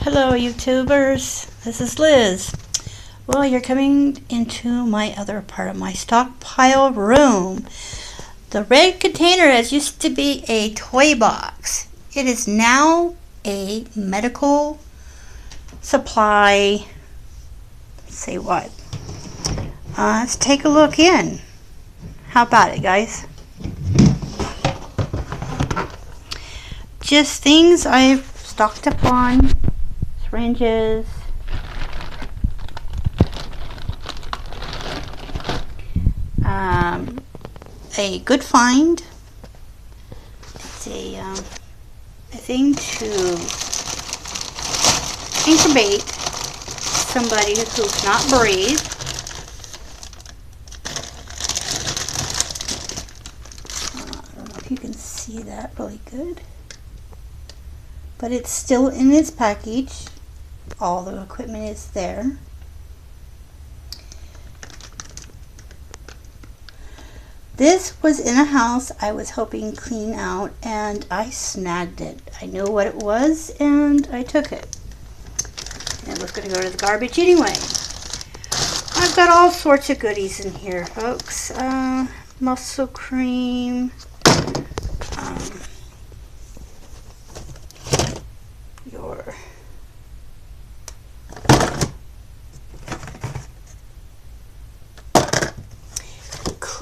Hello YouTubers, this is Liz. Well, you're coming into my other part of my stockpile room. The red container that used to be a toy box. It is now a medical supply, say what? Let's take a look in. How about it, guys? Just things I've stocked up on. Syringes, a good find. It's a thing to incubate somebody who's not breathe. I don't know if you can see that really good, but it's still in its package. All the equipment is there. This was in a house I was helping clean out, and I snagged it. I knew what it was and I took it. And it was going to go to the garbage anyway. I've got all sorts of goodies in here, folks. Muscle cream.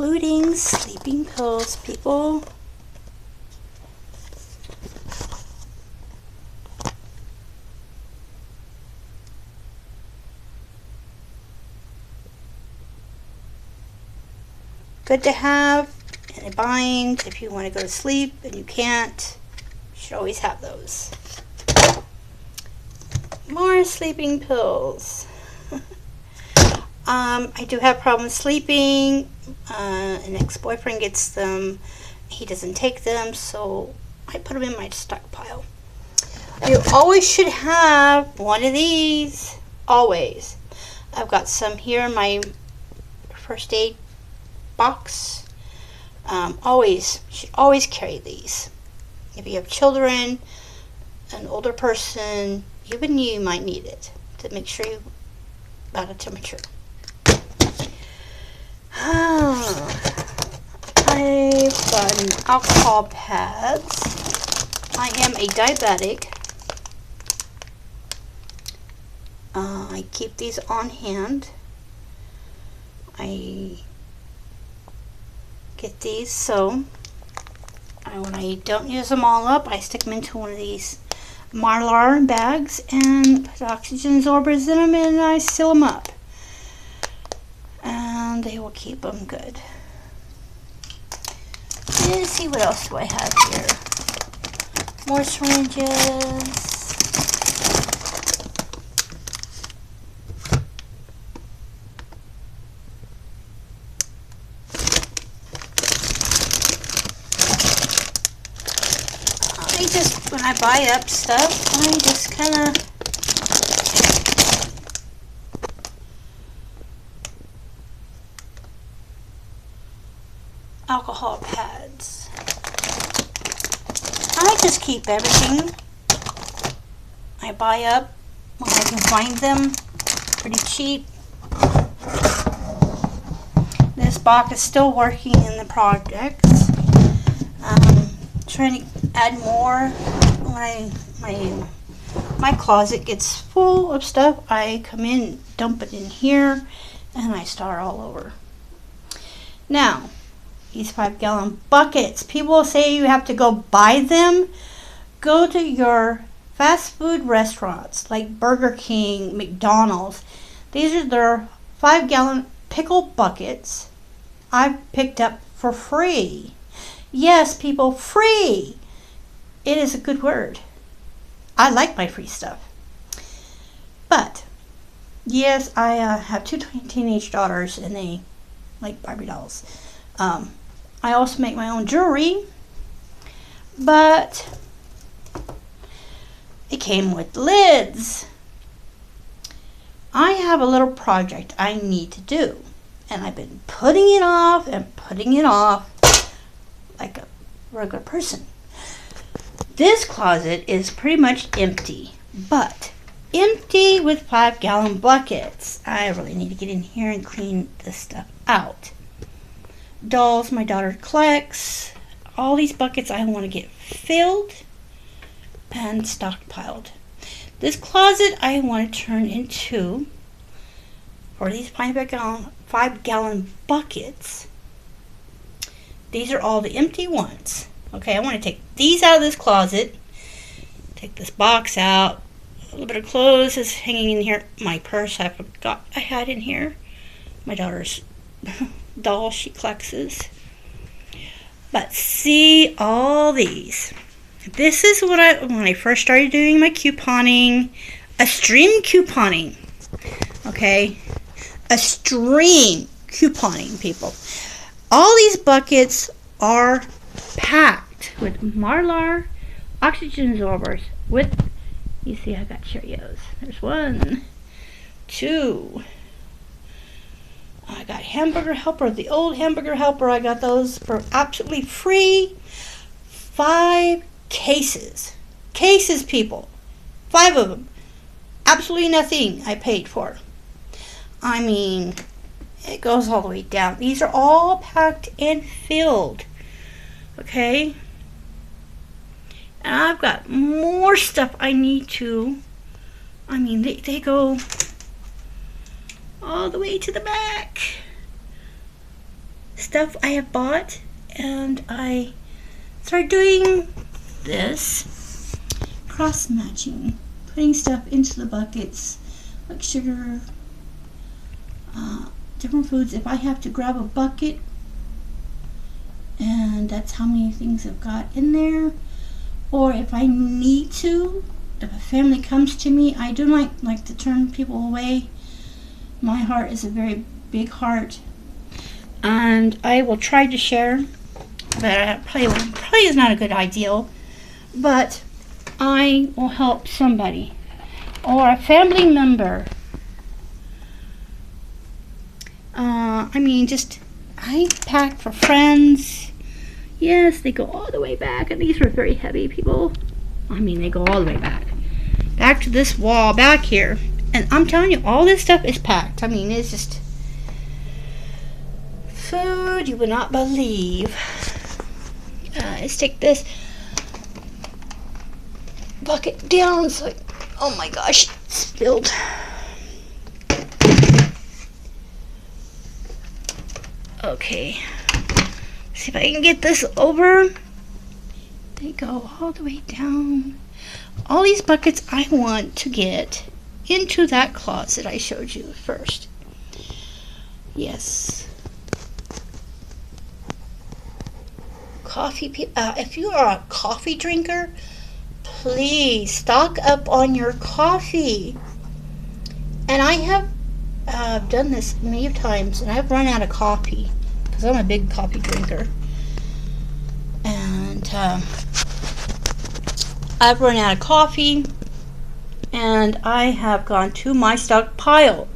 Including sleeping pills, people. Good to have in a bind if you want to go to sleep and you can't. You should always have those. More sleeping pills. I do have problems sleeping. An ex-boyfriend gets them. He doesn't take them, so I put them in my stockpile. You always should have one of these. Always. I've got some here in my first aid box. Should always carry these. If you have children, an older person, even you might need it to make sure you about a temperature. I've got alcohol pads. I am a diabetic. I keep these on hand. I get these so when I don't use them all up, I stick them into one of these Mylar bags and put oxygen absorbers in them, and I seal them up. And they will keep them good. Let's see, what else do I have here? More syringes. When I buy up stuff, I just kind of alcohol pads. I just keep everything I buy up when I can find them pretty cheap. This box is still working in the projects. Trying to add more. When my closet gets full of stuff, I come in, dump it in here, and I start all over. Now, these 5-gallon buckets. People say you have to go buy them. Go to your fast food restaurants like Burger King, McDonald's. These are their 5-gallon pickle buckets I've picked up for free. Yes, people, free. It is a good word. I like my free stuff. But, yes, I have 2 teenage daughters, and they like Barbie dolls. I also make my own jewelry, but it came with lids. I have a little project I need to do, and I've been putting it off and putting it off like a regular person. This closet is pretty much empty, but empty with 5-gallon buckets. I really need to get in here and clean this stuff out. Dolls my daughter collects. All these buckets I want to get filled and stockpiled. This closet I want to turn into, for these 5-gallon buckets, these are all the empty ones. Okay, I want to take these out of this closet, take this box out, a little bit of clothes is hanging in here, my purse I forgot I had in here, my daughter's doll she collects. But see all these. This is what when I first started doing my couponing, extreme couponing. Okay, extreme couponing, people. All these buckets are packed with Mylar oxygen absorbers with, you see I got Cheerios. There's 1, 2. I got Hamburger Helper, the old Hamburger Helper. I got those for absolutely free. 5 cases. Cases, people. 5 of them. Absolutely nothing I paid for. I mean, it goes all the way down. These are all packed and filled. Okay? And I've got more stuff I need to. I mean, they go all the way to the back. Stuff I have bought, and I started doing this cross matching, putting stuff into the buckets like sugar, different foods. If I have to grab a bucket, and that's how many things I've got in there, or if I need to, if a family comes to me, I do not like to turn people away. My heart is a very big heart, and I will try to share, but probably is not a good idea. But I will help somebody or a family member. I mean, I pack for friends. Yes, they go all the way back, and these were very heavy, people. I mean, they go all the way back to this wall back here. And I'm telling you, all this stuff is packed. I mean, it's just food you would not believe. Let's take this bucket down. It's like, oh my gosh, it spilled. Okay. See if I can get this over. They go all the way down. All these buckets I want to get into that closet I showed you first. Yes. Coffee. If you are a coffee drinker, please stock up on your coffee. And I have done this many times, and I've run out of coffee because I'm a big coffee drinker. And I've run out of coffee, and I have gone to my stockpile.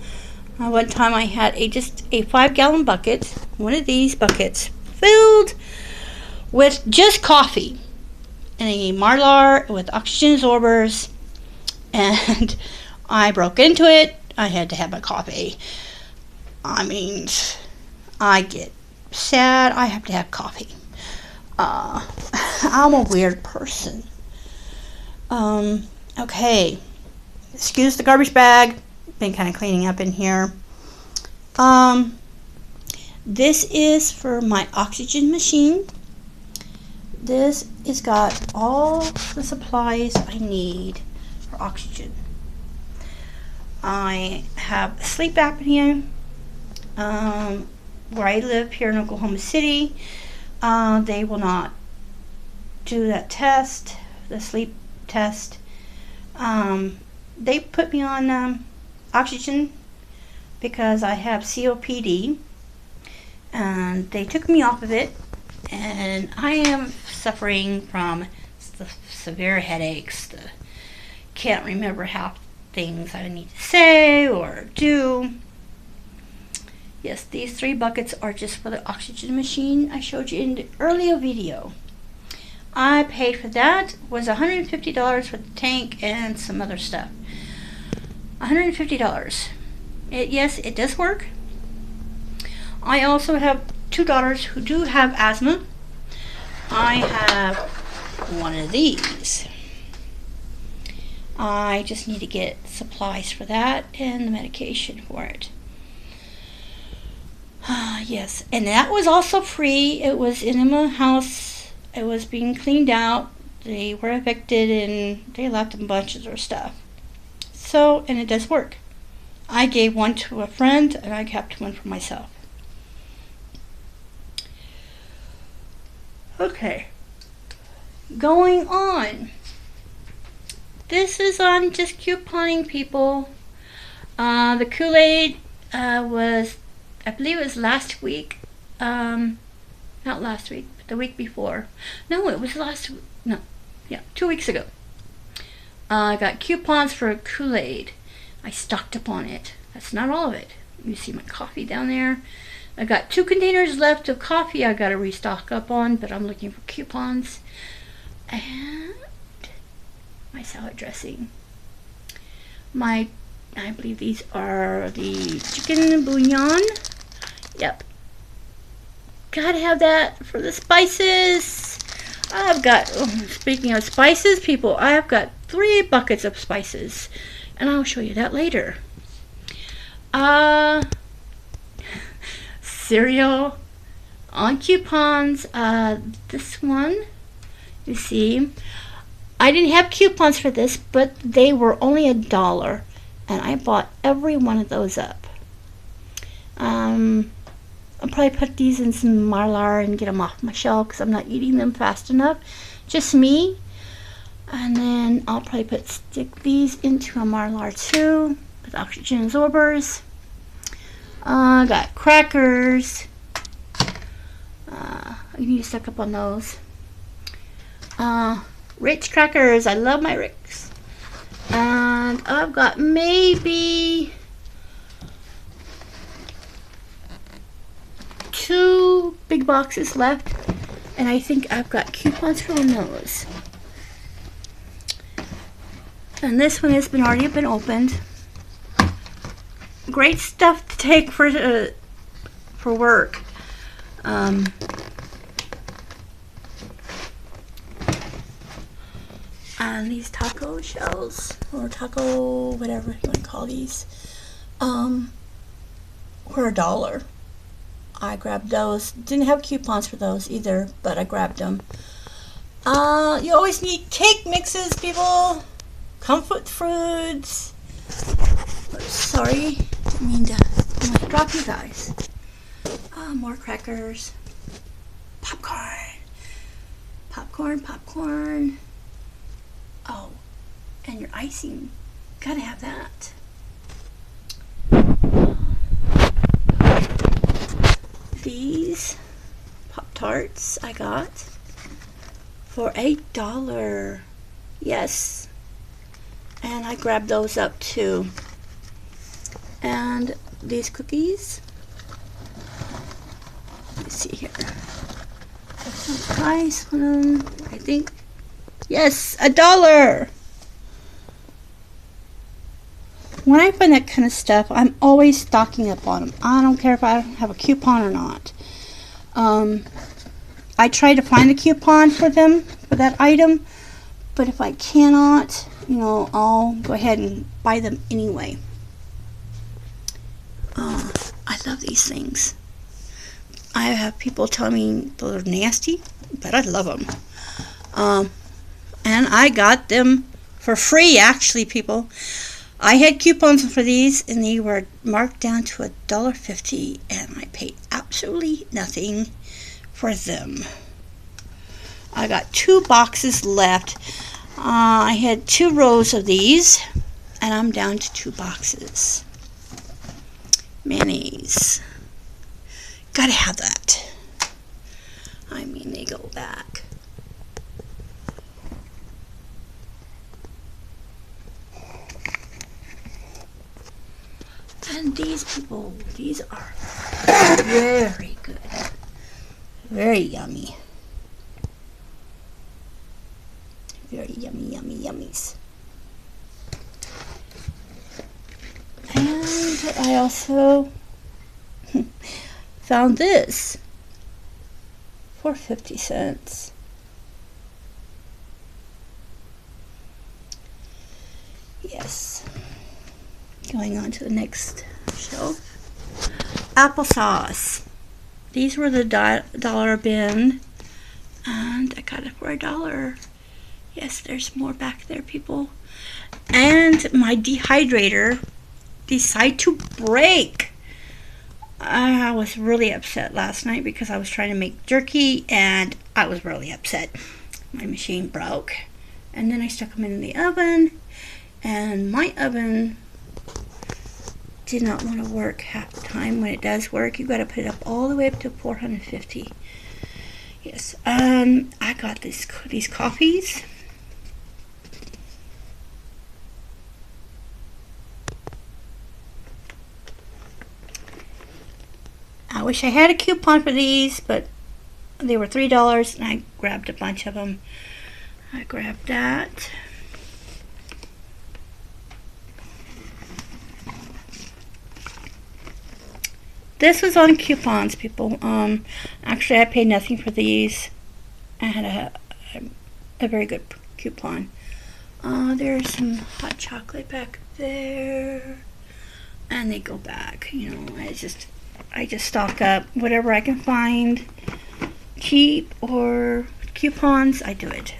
One time I had just a 5-gallon bucket, one of these buckets, filled with just coffee, and a Mylar with oxygen absorbers, and I broke into it. I had to have my coffee. I mean, I get sad. I have to have coffee. I'm a weird person. Okay. Excuse the garbage bag. Been kind of cleaning up in here. This is for my oxygen machine. This has got all the supplies I need for oxygen. I have sleep apnea. Where I live here in Oklahoma City, they will not do that test, the sleep test. They put me on oxygen because I have COPD, and they took me off of it, and I am suffering from the severe headaches. Can't remember half things I need to say or do. Yes, these 3 buckets are just for the oxygen machine I showed you in the earlier video. I paid for that. Was $150 for the tank and some other stuff. $150. Yes, it does work. I also have two daughters who do have asthma. I have one of these. I just need to get supplies for that and the medication for it. Yes, and that was also free. It was in my house. It was being cleaned out. They were evicted and they left a bunch of their stuff. So, and it does work. I gave one to a friend and I kept one for myself. Okay. Going on. This is on just couponing, people. The Kool-Aid was, I believe it was last week. Not last week, but the week before. No, it was no. Yeah, 2 weeks ago. I got coupons for Kool-Aid. I stocked up on it. That's not all of it. You see my coffee down there. I got 2 containers left of coffee I got to restock up on, but I'm looking for coupons. And my salad dressing. I believe these are the chicken bouillon. Yep. Gotta have that for the spices. I've got, speaking of spices, people, I've got 3 buckets of spices. And I'll show you that later. Cereal on coupons. This one, you see, I didn't have coupons for this, but they were only $1, and I bought every one of those up. I'll probably put these in some Mylar and get them off my shelf because I'm not eating them fast enough. Just me. And then I'll probably stick these into a Mylar too with oxygen absorbers. I got crackers. You need to stock up on those. Ritz crackers. I love my Ritz. And I've got maybe 2 big boxes left. And I think I've got coupons for those. And this one has already been opened. Great stuff to take for work. And these taco shells, or taco, whatever you want to call these, were $1. I grabbed those. Didn't have coupons for those either, but I grabbed them. You always need cake mixes, people. Comfort foods. Sorry, I mean to drop you guys. More crackers. Popcorn. Oh, and your icing. Gotta have that. These Pop-Tarts I got for $8. Yes. And I grabbed those up too. And these cookies. Let's see here. What's the price on them? I think, yes, $1. When I find that kind of stuff, I'm always stocking up on them. I don't care if I have a coupon or not. I try to find a coupon for them, for that item. But if I cannot, I'll go ahead and buy them anyway. I love these things. I have people tell me they're nasty, but I love them. And I got them for free, actually, people. I had coupons for these, and they were marked down to $1.50, and I paid absolutely nothing for them. I got 2 boxes left. I had 2 rows of these, and I'm down to 2 boxes. Mayonnaise. Gotta have that. I mean, they go back. And these people, these are very good. Very yummy. Very yummy, yummies. But I also found this for 50 cents. Yes. Going on to the next shelf. Applesauce. These were the dollar bin, and I got it for $1. Yes, there's more back there, people. And my dehydrator decided to break. I was really upset last night because I was trying to make jerky, and I was really upset. My machine broke. And then I stuck them in the oven, and my oven did not want to work half the time. When it does work, you got to put it up all the way up to 450. Yes. I got these coffees. I wish I had a coupon for these, but they were $3, and I grabbed a bunch of them. I grabbed that. This was on coupons, people. Actually, I paid nothing for these. I had a very good coupon. There's some hot chocolate back there, and they go back. You know, I just stock up whatever I can find, cheap or coupons. I do it.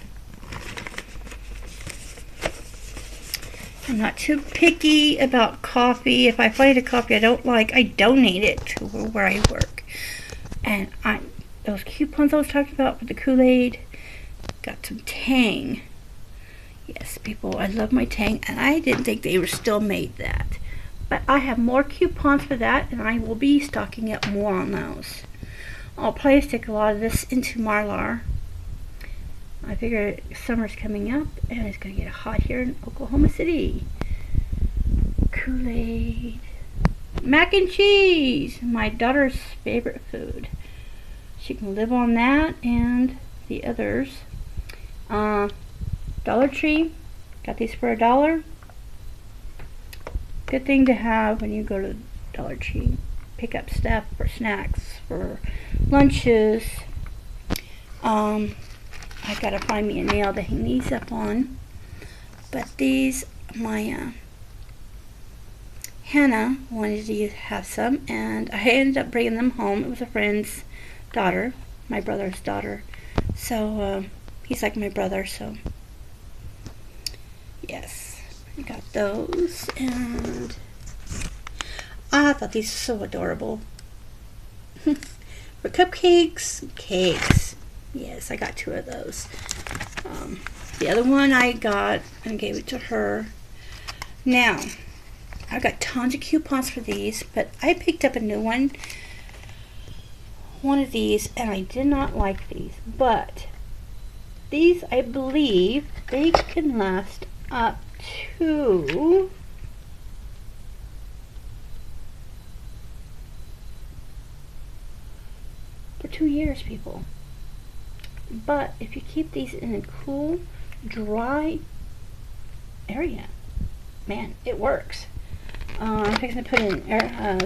I'm not too picky about coffee. If I find a coffee I don't like, I donate it to where I work. And those coupons I was talking about with the Kool-Aid got some Tang. Yes, people, I love my Tang, and I didn't think they were still made that. But I have more coupons for that, and I will be stocking up more on those. I'll probably stick a lot of this into Marlar. I figure summer's coming up, and it's going to get hot here in Oklahoma City. Kool-Aid. Mac and cheese, my daughter's favorite food. She can live on that and the others. Dollar Tree, got these for $1. Good thing to have when you go to Dollar Tree. Pick up stuff for snacks, for lunches. I gotta find me a nail to hang these up on. But these, my Hannah wanted to have some, and I ended up bringing them home. It was a friend's daughter, my brother's daughter. So he's like my brother, so yes, I got those. And I thought these were so adorable. For cakes. Yes, I got 2 of those. The other one I got and gave it to her. Now, I got tons of coupons for these, but I picked up a new one of these, and I did not like these. But these, I believe, they can last up to for 2 years, people. But if you keep these in a cool, dry area, man, it works. I'm fixing to put in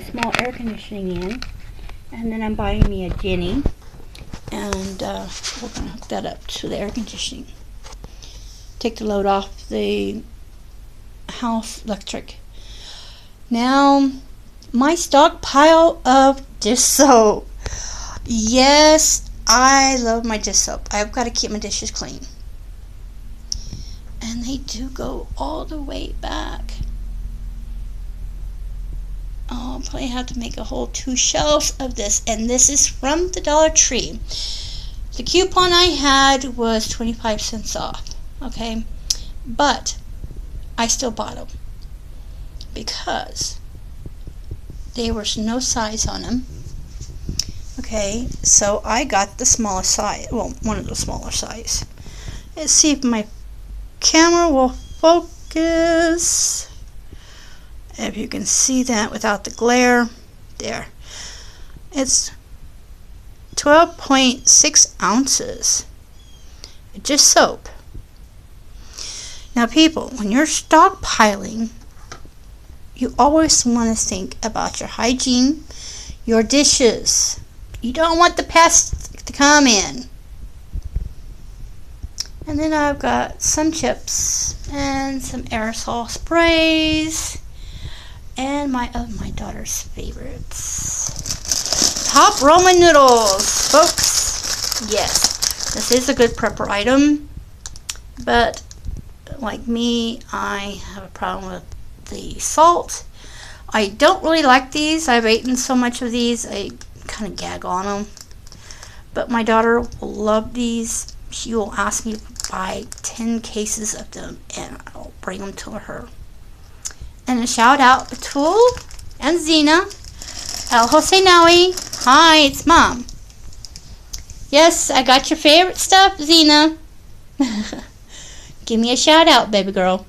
small air conditioning in, and then I'm buying me a Jenny, and we're going to hook that up to the air conditioning. Take the load off the house electric. Now, my stockpile of dish soap. Yes, I love my dish soap. I've got to keep my dishes clean. And they do go all the way back. Oh, I'll probably have to make a whole 2 shelves of this. And this is from the Dollar Tree. The coupon I had was 25 cents off. Okay? But I still bought them. Because there was no size on them. Okay, so I got the smallest size, well, one of the smaller size. Let's see if my camera will focus. If you can see that without the glare. There. It's 12.6 ounces. Just soap. Now, people, when you're stockpiling you always want to think about your hygiene, your dishes. You don't want the pests to come in. And then I've got some chips and some aerosol sprays and my daughter's favorites. Top Roman noodles, folks. Yes, this is a good prepper item, but like me, I have a problem with the salt. I don't really like these. I've eaten so much of these, I kind of gag on them. But my daughter will love these. She will ask me to buy 10 cases of them, and I'll bring them to her. And a shout out to Tool and Zena. El Hosenawi. Hi, it's Mom. Yes, I got your favorite stuff, Zena. Give me a shout out, baby girl.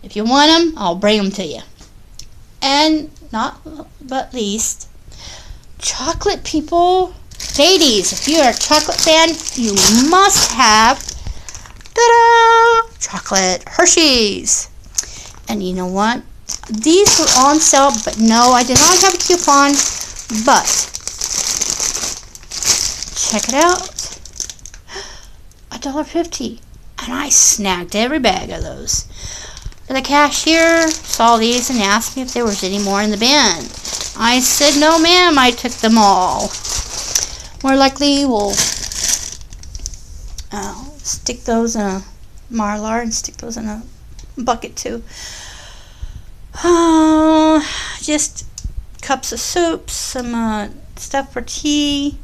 If you want them, I'll bring them to you. And not but least, chocolate, people. Ladies, if you're a chocolate fan, you must have ta-da, chocolate Hershey's. And you know what? These were on sale, but no, I did not have a coupon. But check it out, $1.50, and I snagged every bag of those. The cashier saw these and asked me if there was any more in the bin. I said, no ma'am, I took them all. More likely we'll stick those in a Marlar and stick those in a bucket too. Just cups of soup, some stuff for tea.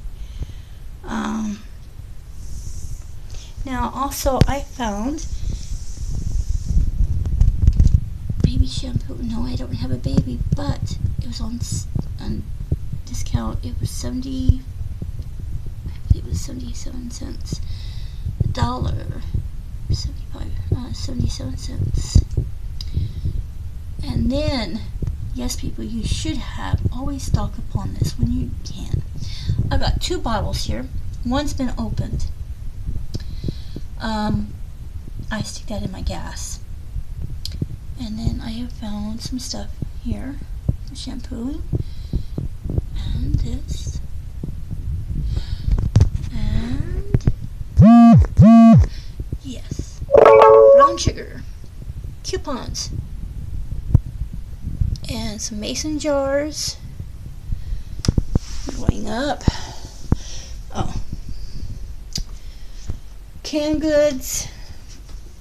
Now also I found baby shampoo. No, I don't have a baby, but it was on discount. It was 77 cents. $77 cents. And then, yes, people, you should have always stock upon this when you can. I've got 2 bottles here. One's been opened. I stick that in my gas. And then I have found some stuff here. Shampoo. And this. And yes. Brown sugar. Coupons. And some mason jars. Going up. Oh. Canned goods.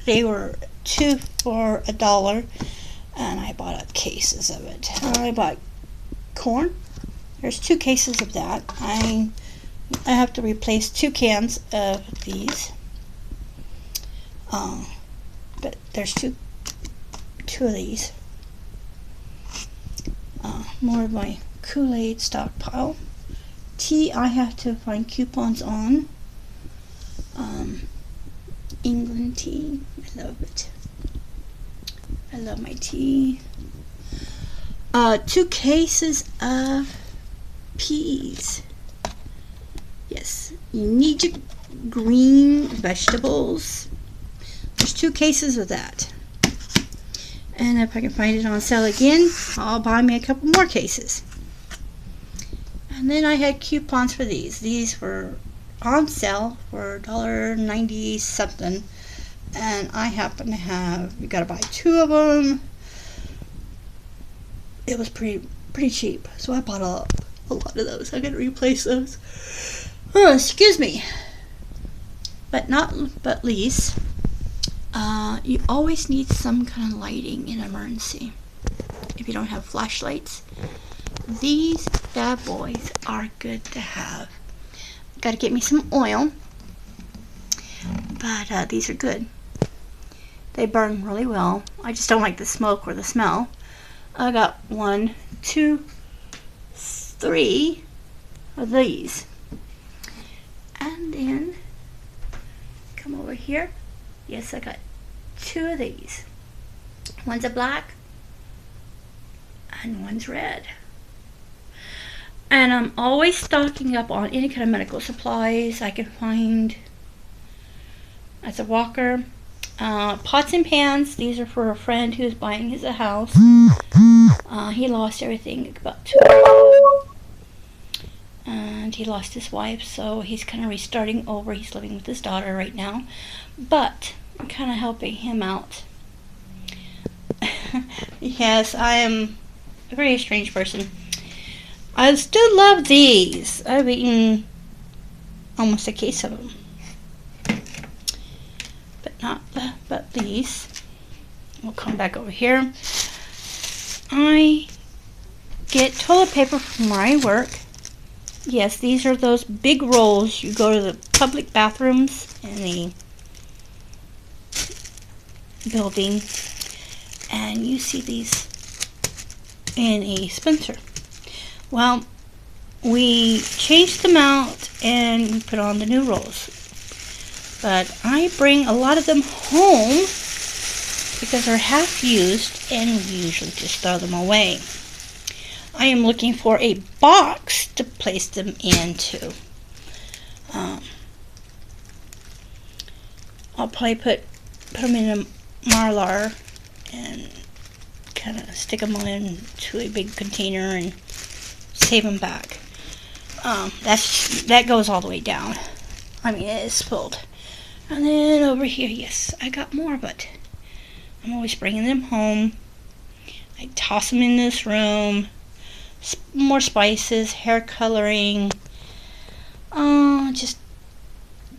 They were 2 for $1, and I bought up cases of it. I bought corn. There's 2 cases of that. I have to replace 2 cans of these. But there's two of these. More of my Kool-Aid stockpile. Tea I have to find coupons on. England tea. I love it. I love my tea. 2 cases of peas. Yes, you need your green vegetables. There's 2 cases of that. And if I can find it on sale again, I'll buy me a couple more cases. And then I had coupons for these. These were on sale for $1.90 something. And I happen to have, you gotta buy 2 of them. It was pretty cheap. So I bought a lot of those. I gotta replace those. Oh, excuse me. But least, you always need some kind of lighting in an emergency. If you don't have flashlights, these bad boys are good to have. Got to get me some oil, but these are good. They burn really well. I just don't like the smoke or the smell. I got 1, 2, 3 of these. And then come over here. Yes, I got 2 of these. One's a black and one's red. And I'm always stocking up on any kind of medical supplies I can find as a walker. Pots and pans. These are for a friend who's buying his a house. He lost everything about 2 years ago. And he lost his wife, so he's kind of restarting over. He's living with his daughter right now. But I'm kind of helping him out. Yes, I am a very strange person. I still love these. I've eaten almost a case of them. But these. We'll come back over here. I get toilet paper from where I work. Yes, these are those big rolls. You go to the public bathrooms in the building and you see these in a Spencer. Well, we changed them out and we put on the new rolls. But I bring a lot of them home because they're half used and we usually just throw them away. I am looking for a box to place them into. I'll probably put them in a Mylar and kind of stick them into a big container and save them back. That goes all the way down. I mean, it is filled. And then over here, yes, I got more, but I'm always bringing them home. I toss them in this room. More spices, hair coloring, just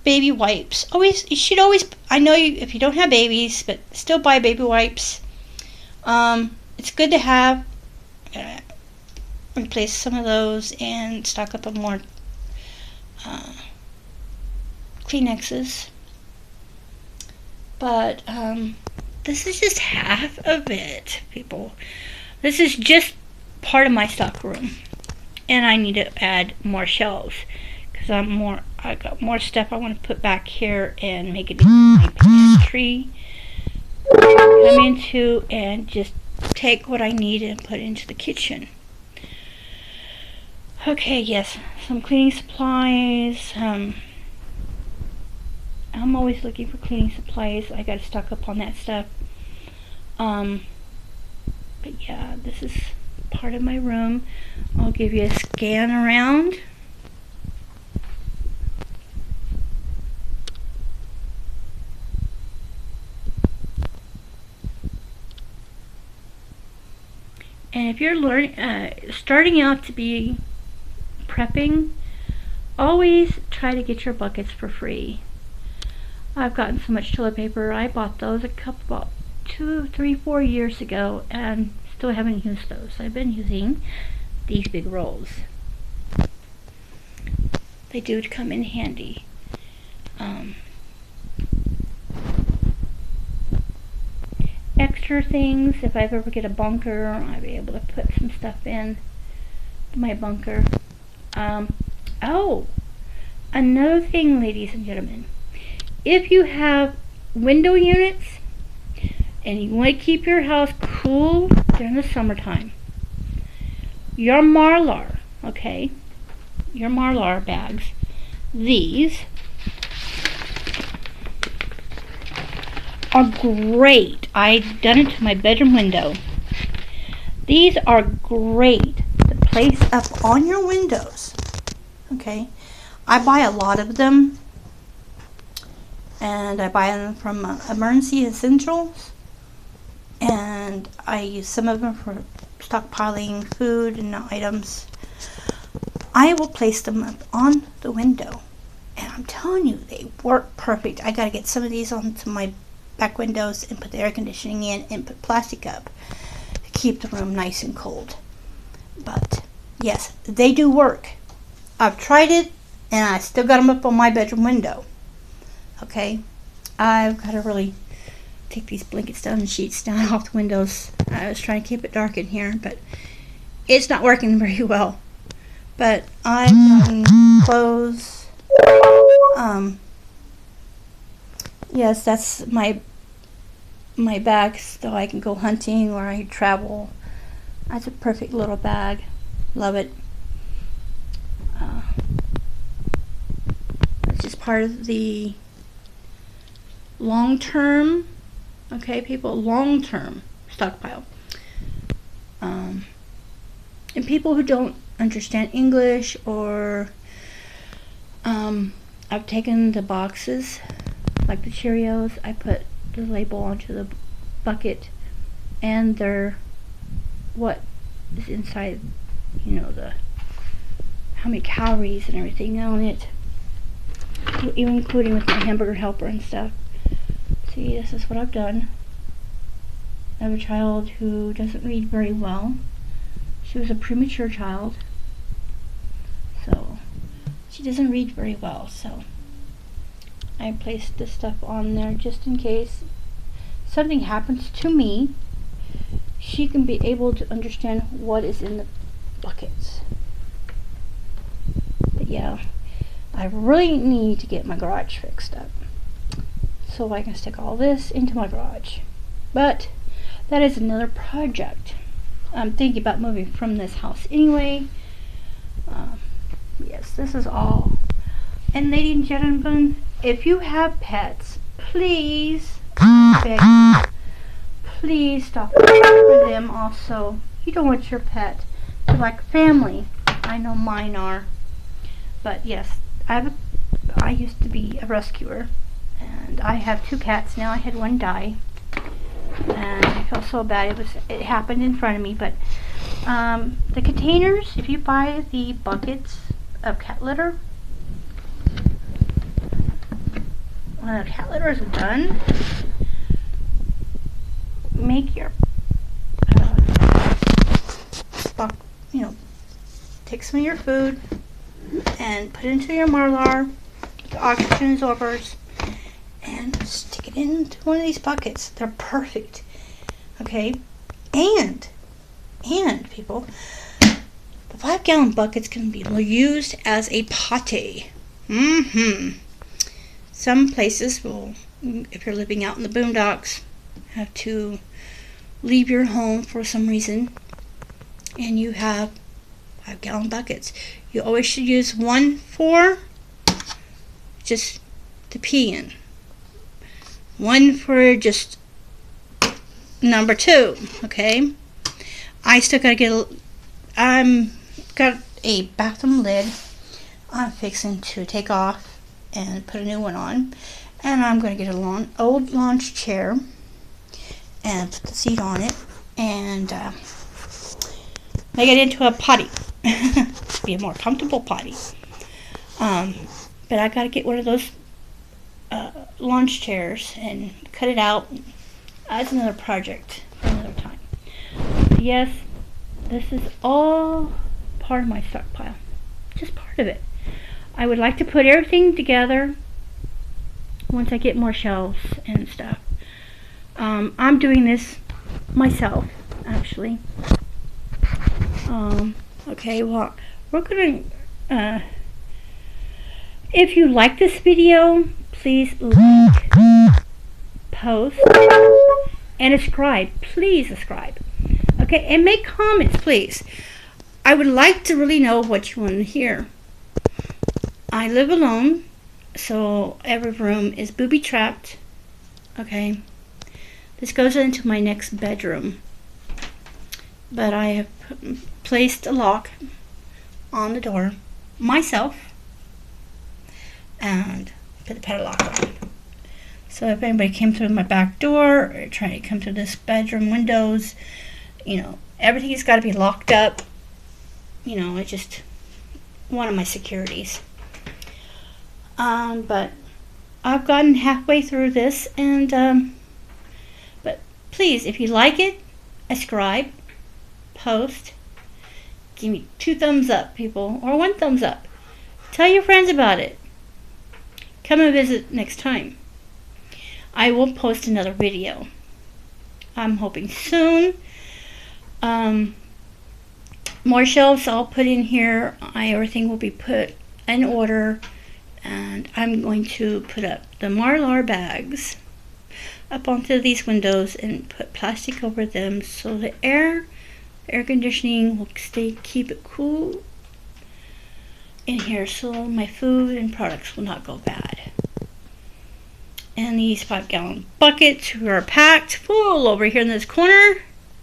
baby wipes. You should always, I know if you don't have babies, but still buy baby wipes. It's good to have. Replace some of those and stock up on more Kleenexes. But this is just half of it, people. This is just part of my stock room, and I need to add more shelves because I got more stuff I want to put back here and make it my pantry. Come into and just take what I need and put it into the kitchen. Okay, yes, some cleaning supplies. I'm always looking for cleaning supplies. I gotta stock up on that stuff. But yeah, this is part of my room. I'll give you a scan around. And if you're starting out to be prepping, always try to get your buckets for free. I've gotten so much toilet paper. I bought those about 2, 3, 4 years ago and still haven't used those. I've been using these big rolls. They do come in handy. Extra things, if I ever get a bunker, I'll be able to put some stuff in my bunker. Another thing, ladies and gentlemen, if you have window units and you want to keep your house cool during the summertime, your Mylar, okay, your Mylar bags, these are great. I've done it to my bedroom window. These are great to place up on your windows. Okay, I buy a lot of them, and I buy them from Emergency Essentials, and I use some of them for stockpiling food and items. I will place them up on the window, and I'm telling you, they work perfect. I gotta get some of these onto my back windows and put the air conditioning in and put plastic up to keep the room nice and cold. But yes, they do work. I've tried it and I still got them up on my bedroom window. Okay, I've got to really take these blankets down and sheets down off the windows. I was trying to keep it dark in here, but it's not working very well. But I've gotten clothes. Yes, that's my bag, so I can go hunting or I travel. That's a perfect little bag. Love it. It's just part of the long-term, okay, people, long-term stockpile. And people who don't understand English, or I've taken the boxes, like the Cheerios, I put the label onto the bucket and their what is inside, you know, the how many calories and everything on it, even including with my hamburger helper and stuff. See, this is what I've done. I have a child who doesn't read very well. She was a premature child, so she doesn't read very well, so I placed this stuff on there just in case something happens to me. She can be able to understand what is in the buckets. But yeah, I really need to get my garage fixed up so I can stick all this into my garage. But that is another project. I'm thinking about moving from this house anyway. Yes, this is all. And ladies and gentlemen, if you have pets, please, I beg you, please stop for them also. You don't want your pet to like family. I know mine are. But yes, I used to be a rescuer, and I have 2 cats now. I had one die, and I feel so bad. It happened in front of me. But the containers, if you buy the buckets of cat litter, when the cat litter is done, make your take some of your food and put it into your Marlar, the oxygen absorbers, and stick it into one of these buckets. They're perfect. Okay? And people, the 5-gallon buckets can be used as a potty. Some places will, if you're living out in the boondocks, have to leave your home for some reason, and you have 5-gallon buckets. You always should use one for just to pee in, one for just number 2. Okay, I still gotta get got a bathroom lid I'm fixing to take off and put a new one on, and I'm gonna get an old lounge chair and put the seat on it and make it into a potty. Be a more comfortable potty. But I gotta get one of those launch chairs and cut it out. That's another project for another time. But yes, this is all part of my stockpile. Just part of it. I would like to put everything together once I get more shelves and stuff. I'm doing this myself, actually. Okay, well, we're gonna, if you like this video, please like, post, and subscribe. Please subscribe. Okay, and make comments, please. I would like to really know what you want to hear. I live alone, so every room is booby-trapped. Okay, this goes into my next bedroom. But I have placed a lock on the door myself and put the padlock on. So if anybody came through my back door or trying to come through this bedroom windows, everything's got to be locked up. It's just one of my securities. But I've gotten halfway through this, and but please, if you like it, subscribe, post, give me 2 thumbs up, people, or 1 thumbs up. Tell your friends about it. Come and visit next time. I will post another video. I'm hoping soon. More shelves I'll put in here. Everything will be put in order, and I'm going to put up the Marlar bags up onto these windows and put plastic over them so the air conditioning will keep it cool in here, so my food and products will not go bad. And these 5-gallon buckets are packed full over here in this corner.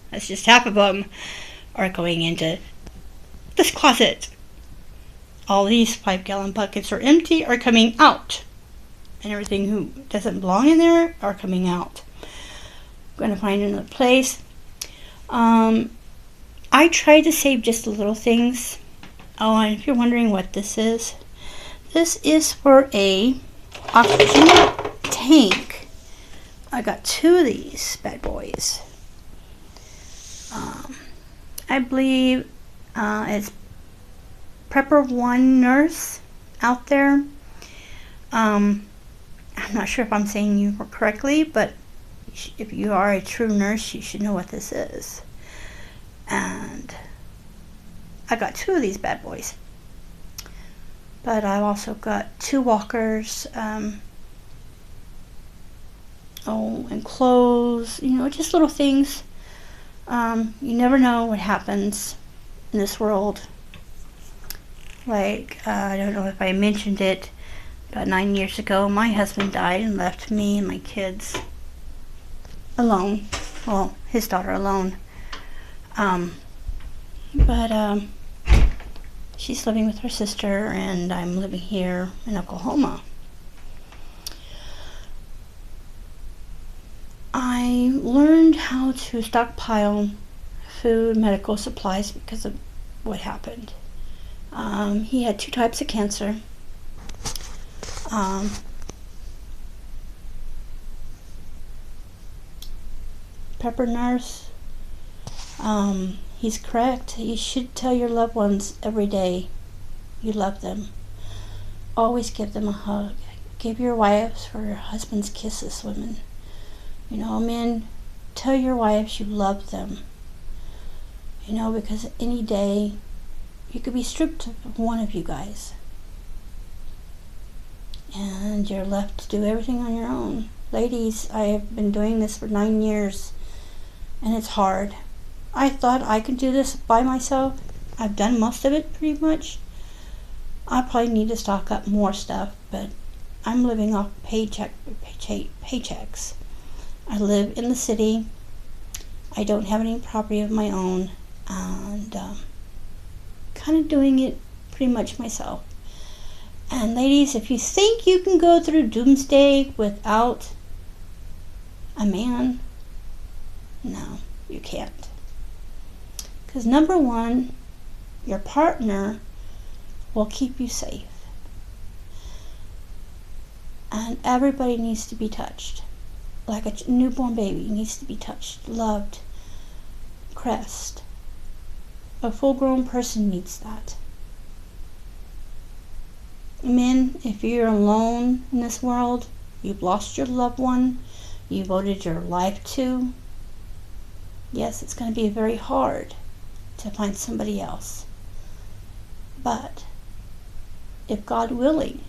That's just half of them are going into this closet. All these 5-gallon buckets are empty, are coming out. And everything who doesn't belong in there are coming out. I'm going to find another place. I try to save just the little things. Oh, and if you're wondering what this is for a oxygen tank. I got 2 of these bad boys. I believe it's Prepper One Nurse out there. I'm not sure if I'm saying you correctly, but if you are a true nurse, you should know what this is. And I got 2 of these bad boys. But I've also got 2 walkers, and clothes, just little things. You never know what happens in this world. Like, I don't know if I mentioned it, about 9 years ago, my husband died and left me and my kids alone. Well, his daughter alone. But she's living with her sister, and I'm living here in Oklahoma. I learned how to stockpile food, medical supplies because of what happened. He had 2 types of cancer. Prepper Nurse, he's correct. You should tell your loved ones every day you love them. Always give them a hug. Give your wives or your husband's kisses, women. Men, tell your wives you love them. Because any day you could be stripped of one of you guys. And you're left to do everything on your own. Ladies, I have been doing this for 9 years, and it's hard. I thought I could do this by myself. I've done most of it pretty much. I probably need to stock up more stuff, but I'm living off paychecks. I live in the city. I don't have any property of my own, and kind of doing it pretty much myself. And ladies, if you think you can go through doomsday without a man, no, you can't. Because number one, your partner will keep you safe. And everybody needs to be touched. Like a newborn baby needs to be touched, loved, caressed. A full-grown person needs that. Men, if you're alone in this world, you've lost your loved one, you devoted your life to, yes, it's going to be very hard to find somebody else. But if God willing,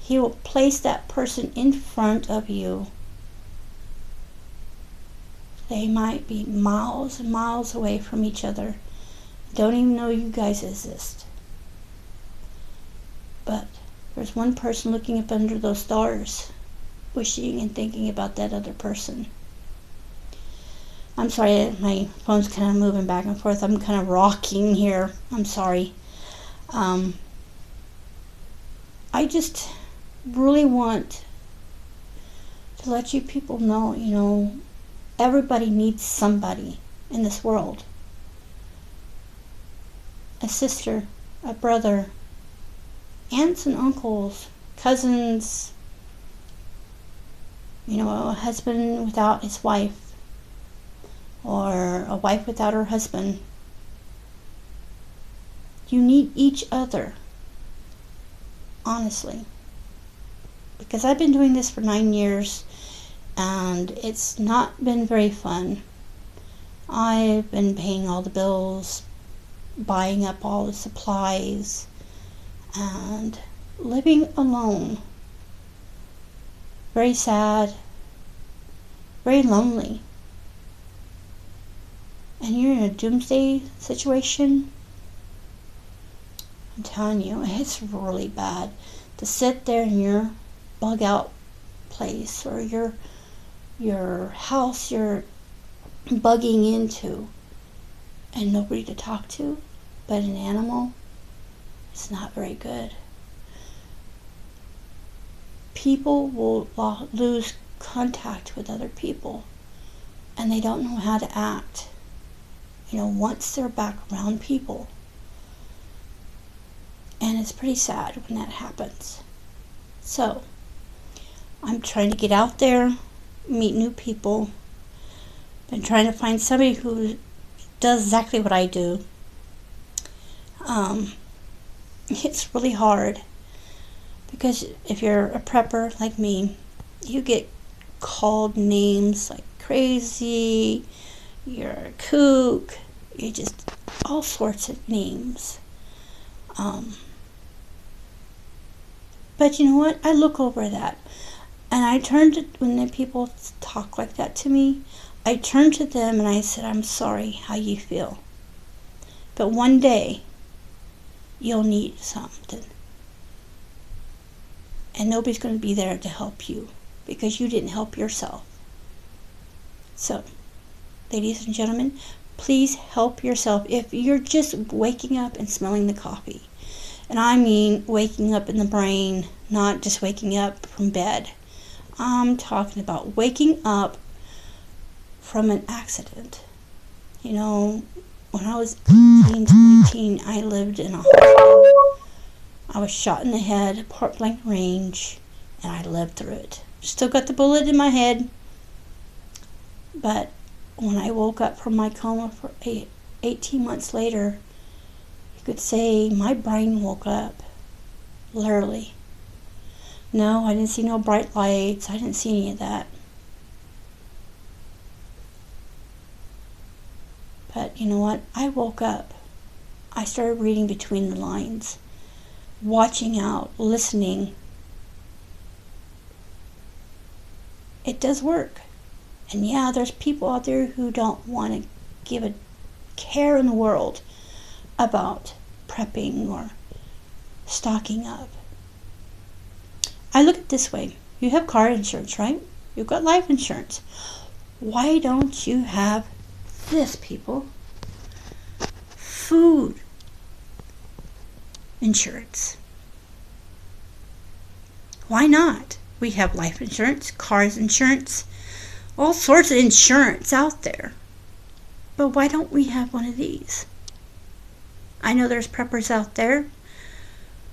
He will place that person in front of you. They might be miles and miles away from each other, don't even know you guys exist. But there's one person looking up under those stars, wishing and thinking about that other person. I'm sorry, my phone's kind of moving back and forth. I'm kind of rocking here. I'm sorry. I just really want to let you people know, everybody needs somebody in this world. A sister, a brother, aunts and uncles, cousins, a husband without his wife, or a wife without her husband. You need each other, honestly. Because I've been doing this for 9 years, and it's not been very fun. I've been paying all the bills, buying up all the supplies, and living alone. Very sad, very lonely. And you're in a doomsday situation, I'm telling you, it's really bad to sit there in your bug out place or your house you're bugging into and nobody to talk to but an animal, it's not very good. People will lose contact with other people and they don't know how to act, once they're back around people. And it's pretty sad when that happens. So, I'm trying to get out there, meet new people. Been trying to find somebody who does exactly what I do. It's really hard because if you're a prepper like me, you get called names like crazy, you're a kook, you just all sorts of names. But you know what? I look over that and I turn to, when the people talk like that to me, I turn to them and I said, I'm sorry how you feel. But one day, you'll need something. And nobody's going to be there to help you because you didn't help yourself. So, ladies and gentlemen, please help yourself. If you're just waking up and smelling the coffee, and I mean waking up in the brain, not just waking up from bed. I'm talking about waking up from an accident. When I was 18 to 19, I lived in a hospital. I was shot in the head at point blank range, and I lived through it. Still got the bullet in my head, but when I woke up from my coma for 18 months later, you could say my brain woke up, literally. No, I didn't see no bright lights. I didn't see any of that. But you know what? I woke up. I started reading between the lines, watching out, listening. It does work. And yeah, there's people out there who don't want to give a care in the world about prepping or stocking up. I look at it this way. You have car insurance, right? You've got life insurance. Why don't you have this, people? Food insurance. Why not? We have life insurance, cars insurance, all sorts of insurance out there. But why don't we have one of these? I know there's preppers out there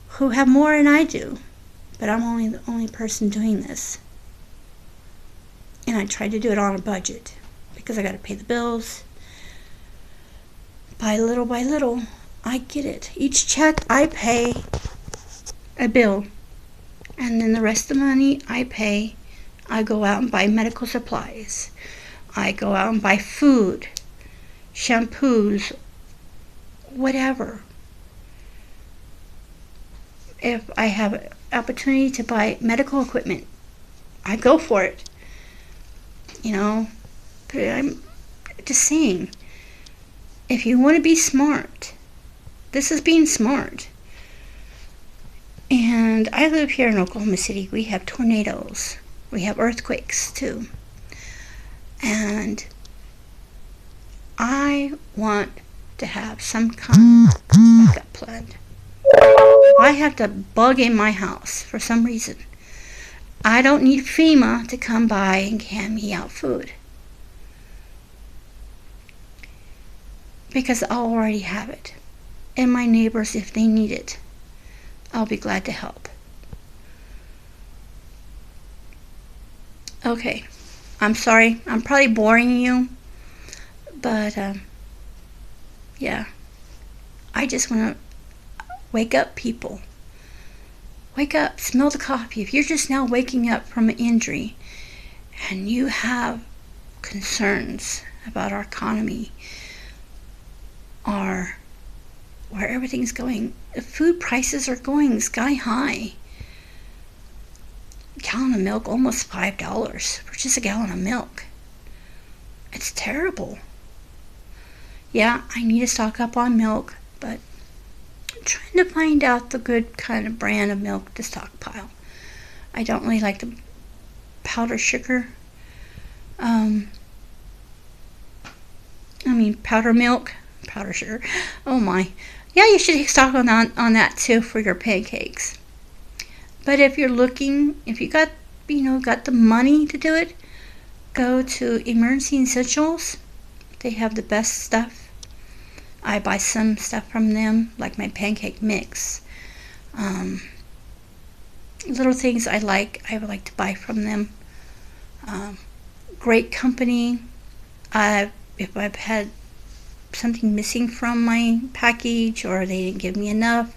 who have more than I do, but I'm only the only person doing this. And I try to do it on a budget because I got to pay the bills. By little, I get it. Each check I pay a bill, and then the rest of the money I pay, I go out and buy medical supplies. I go out and buy food, shampoos, whatever. If I have an opportunity to buy medical equipment, I go for it. But I'm just saying, if you want to be smart, this is being smart. And I live here in Oklahoma City. We have tornadoes. We have earthquakes too. And I want to have some kind of backup plan. If I have to bug in my house for some reason, I don't need FEMA to come by and hand me out food. Because I'll already have it. And my neighbors, if they need it, I'll be glad to help. Okay, I'm sorry. I'm probably boring you. But, yeah. I just want to wake up, people. Wake up. Smell the coffee. If you're just now waking up from an injury and you have concerns about our economy or where everything's going, the food prices are going sky high. A gallon of milk, almost $5 for just a gallon of milk. It's terrible. Yeah, I need to stock up on milk, but I'm trying to find out the good kind of brand of milk to stockpile. I don't really like the powdered sugar. Powdered milk, powdered sugar. Oh my. Yeah, you should stock on that too for your pancakes. But if you're looking, if you got the money to do it, go to Emergency Essentials. They have the best stuff. I buy some stuff from them, like my pancake mix. Little things I would like to buy from them. Great company. If I've had something missing from my package or they didn't give me enough,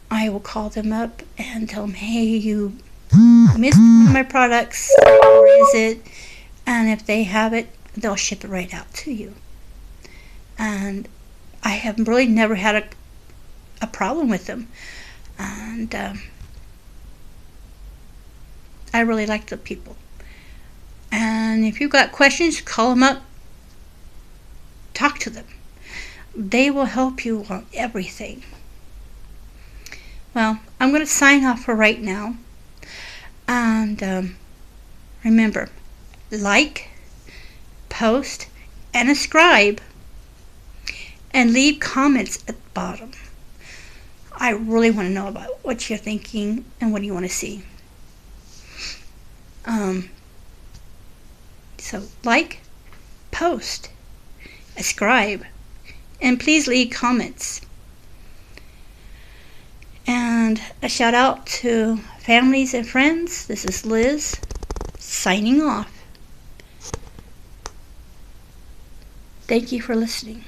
I will call them up and tell them, hey, you missed one of my products. Where is it? And if they have it, they'll ship it right out to you. And I have really never had a problem with them. And I really like the people. And if you've got questions, call them up. Talk to them. They will help you on everything. Well, I'm going to sign off for right now. And remember, like, post, and subscribe. And leave comments at the bottom. I really want to know about what you're thinking and what you want to see. So like, post, subscribe, and please leave comments. And a shout out to families and friends. This is Liz signing off. Thank you for listening.